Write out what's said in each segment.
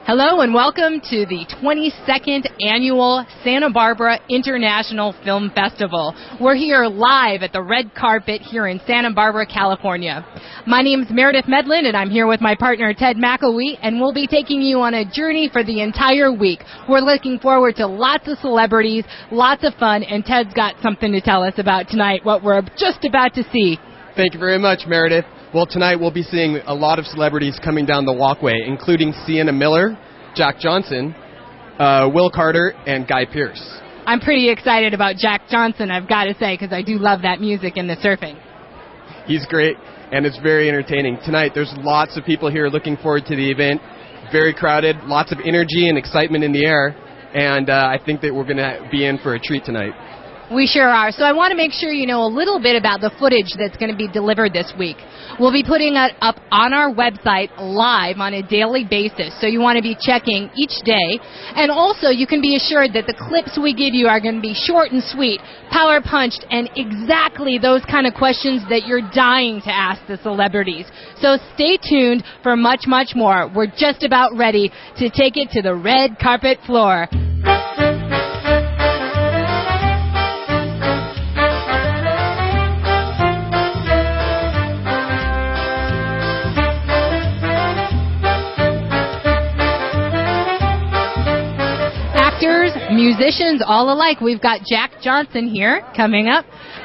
Hello and welcome to the 22nd Annual Santa Barbara International Film Festival. We're here live at the red carpet here in Santa Barbara, California. My name's Meredith Medlin and I'm here with my partner Ted McElwee, and we'll be taking you on a journey for the entire week. We're looking forward to lots of celebrities, lots of fun, and Ted's got something to tell us about tonight, what we're just about to see. Thank you very much, Meredith. Well, tonight we'll be seeing a lot of celebrities coming down the walkway, including Sienna Miller, Jack Johnson, Will Carter, and Guy Pearce. I'm pretty excited about Jack Johnson, I've got to say, because I do love that music and the surfing. He's great, and it's very entertaining. Tonight there's lots of people here looking forward to the event. Very crowded, lots of energy and excitement in the air, and I think that we're going to be in for a treat tonight. We sure are. So I want to make sure you know a little bit about the footage that's going to be delivered this week. We'll be putting it up on our website live on a daily basis, so you want to be checking each day. And also, you can be assured that the clips we give you are going to be short and sweet, power punched, and exactly those kind of questions that you're dying to ask the celebrities. So stay tuned for much, much more. We're just about ready to take it to the red carpet floor. Musicians all alike. We've got Jack Johnson here coming up.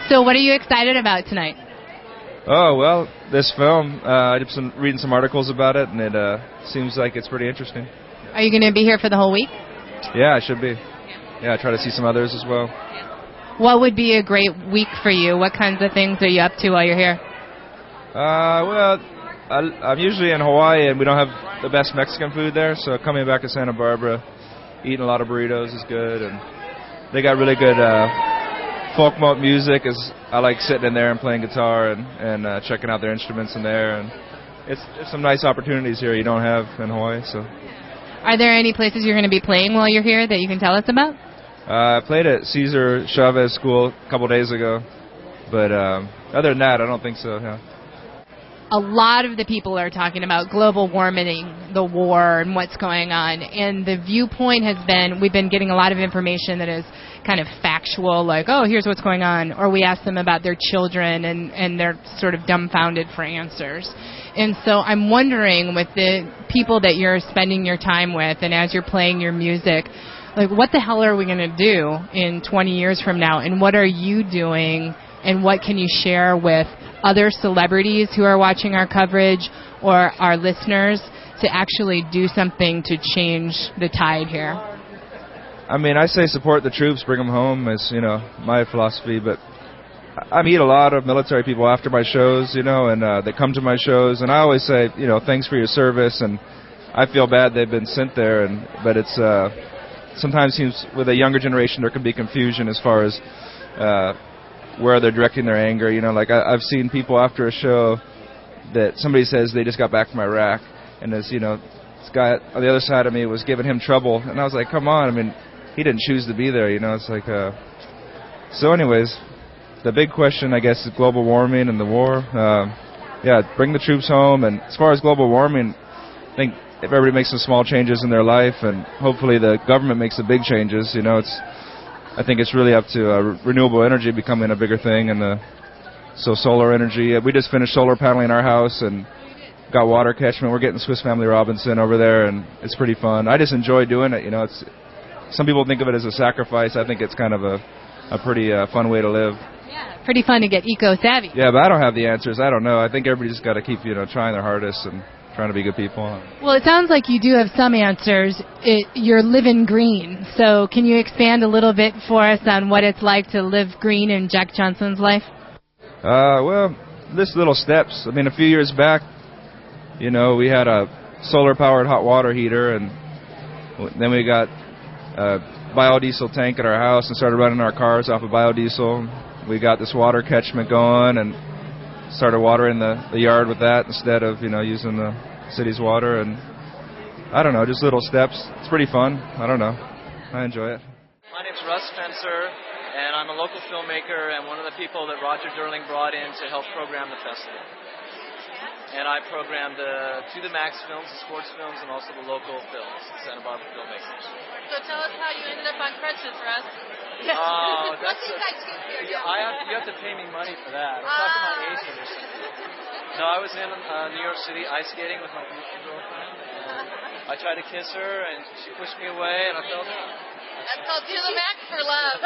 So what are you excited about tonight? Oh, well, this film, I've been reading some articles about it, and it seems like it's pretty interesting. Are you going to be here for the whole week? Yeah, I should be. Yeah, I try to see some others as well. What would be a great week for you? What kinds of things are you up to while you're here? Well, I'm usually in Hawaii, and we don't have the best Mexican food there, so coming back to Santa Barbara, eating a lot of burritos is good, and they got really good folk music. I like sitting in there and playing guitar and checking out their instruments in there, and it's some nice opportunities here you don't have in Hawaii. So, are there any places you're going to be playing while you're here that you can tell us about? I played at Cesar Chavez School a couple days ago, but other than that, I don't think so. Yeah. A lot of the people are talking about global warming, the war, and what's going on. And the viewpoint has been, we've been getting a lot of information that is kind of factual, like, oh, here's what's going on. Or we ask them about their children, and they're sort of dumbfounded for answers. And so I'm wondering, with the people that you're spending your time with, and as you're playing your music, like, what the hell are we going to do in 20 years from now? And what are you doing, and what can you share with other celebrities who are watching our coverage or our listeners to actually do something to change the tide here? I mean, I say support the troops, bring them home is, my philosophy, but I meet a lot of military people after my shows, and they come to my shows, and I always say, thanks for your service, and I feel bad they've been sent there, but it's sometimes seems with a younger generation there can be confusion as far as where they're directing their anger. Like I've seen people after a show that somebody says they just got back from Iraq, and this guy on the other side of me was giving him trouble, and I was like, come on, I mean, he didn't choose to be there, it's like, so anyways, the big question, I guess, is global warming and the war. Bring the troops home, and as far as global warming, I think if everybody makes some small changes in their life, and hopefully the government makes the big changes, I think it's really up to renewable energy becoming a bigger thing, and so solar energy. We just finished solar paneling our house and got water catchment. We're getting Swiss Family Robinson over there, and it's pretty fun. I just enjoy doing it. It's some people think of it as a sacrifice. I think it's kind of a pretty fun way to live. Yeah, pretty fun to get eco-savvy. Yeah, but I don't have the answers. I don't know. I think everybody just got to keep trying their hardest and trying to be good people. Well, it sounds like you do have some answers. You're living green. So can you expand a little bit for us on what it's like to live green in Jack Johnson's life? Well, this little steps. I mean, a few years back, we had a solar-powered hot water heater, and then we got a biodiesel tank at our house and started running our cars off of biodiesel. We got this water catchment going and started watering the yard with that instead of, using the city's water. And I don't know, just little steps. It's pretty fun. I don't know. I enjoy it. My name's Russ Spencer, and I'm a local filmmaker and one of the people that Roger Durling brought in to help program the festival. and I program the To The Max films, the sports films, and also the local films, Santa Barbara filmmakers. So tell us how you ended up on crutches, Russ. Oh, What's the inside scoop here? you have to pay me money for that. It's not my agent or something. No, I was in New York City ice skating with my girlfriend. I tried to kiss her, and she pushed me away, and I fell down. That's called To The Max for love.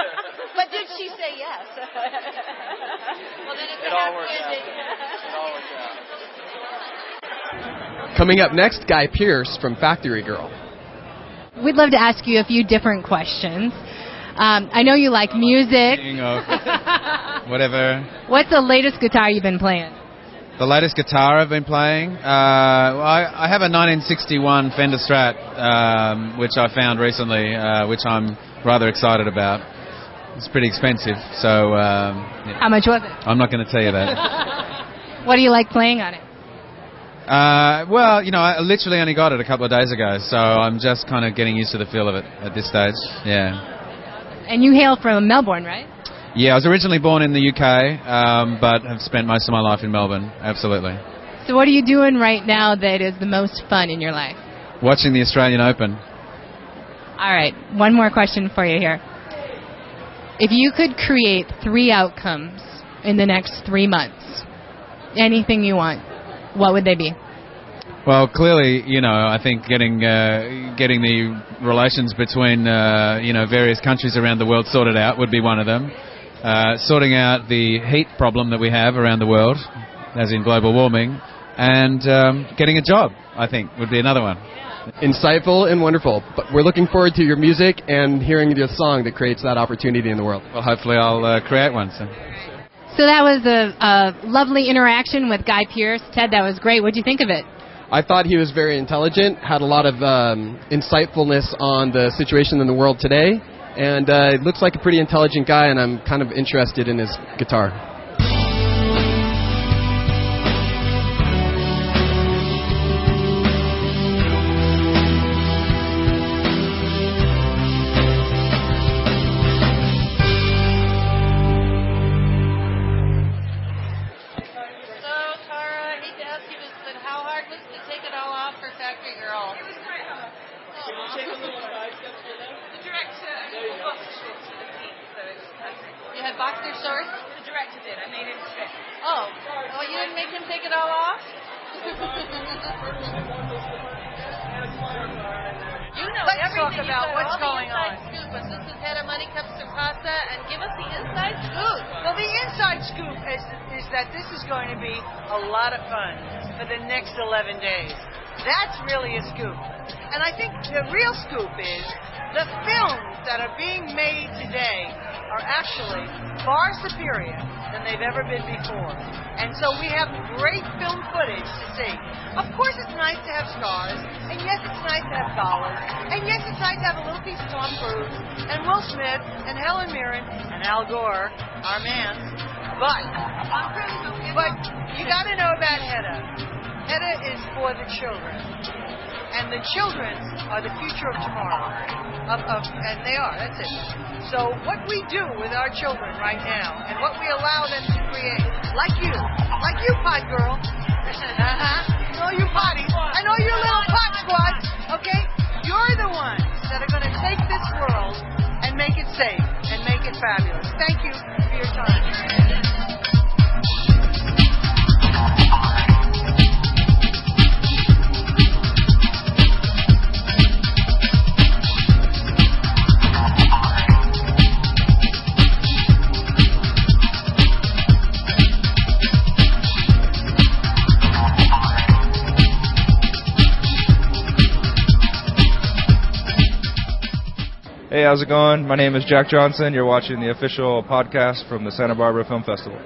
But did she say yes? Well, then it's It a all happy worked out. ending. It all worked out. Coming up next, Guy Pearce from Factory Girl. We'd love to ask you a few different questions. I know you like music. Whatever. What's the latest guitar you've been playing? The latest guitar I've been playing, I have a 1961 Fender Strat, which I found recently, which I'm rather excited about. It's pretty expensive, so... yeah. How much was it? I'm not going to tell you that. What do you like playing on it? Well, I literally only got it a couple of days ago, so I'm just kind of getting used to the feel of it at this stage, yeah. And you hail from Melbourne, right? Yeah, I was originally born in the UK, but have spent most of my life in Melbourne, absolutely. So what are you doing right now that is the most fun in your life? Watching the Australian Open. All right, one more question for you here. If you could create 3 outcomes in the next 3 months, anything you want, what would they be? Well, clearly, I think getting the relations between, various countries around the world sorted out would be one of them. Sorting out the heat problem that we have around the world, as in global warming, and getting a job, I think, would be another one. Insightful and wonderful. But we're looking forward to your music and hearing your song that creates that opportunity in the world. Well, hopefully I'll create one. So that was a lovely interaction with Guy Pearce. Ted, that was great. What did you think of it? I thought he was very intelligent, had a lot of insightfulness on the situation in the world today, and it looks like a pretty intelligent guy, and I'm kind of interested in his guitar. Factory Girl. You had boxer shorts? The director did. I made him strip. Oh, well, you didn't make him take it all off? You know Let's everything. talk about what's going on. Scoop. Assistant head of Money Cups to Pasta, and give us the inside scoop. Well, the inside scoop is that this is going to be a lot of fun for the next 11 days. That's really a scoop. And I think the real scoop is the films that are being made today are actually far superior than they've ever been before. And so we have great film footage to see. Of course it's nice to have stars, and yes, it's nice to have dollars, and yes, it's nice to have a little piece of Tom Cruise, and Will Smith, and Helen Mirren, and Al Gore, our man. But you got to know about Hedda. Hedda is for the children. And the children are the future of tomorrow. And they are, that's it. So what we do with our children right now, and what we allow them to create, like you pot girl, and all you potties, and all your little pot squads, okay? You're the ones that are going to take this world and make it safe, and make it fabulous. Thank you for your time. Hey, how's it going? My name is Jack Johnson. You're watching the official podcast from the Santa Barbara Film Festival.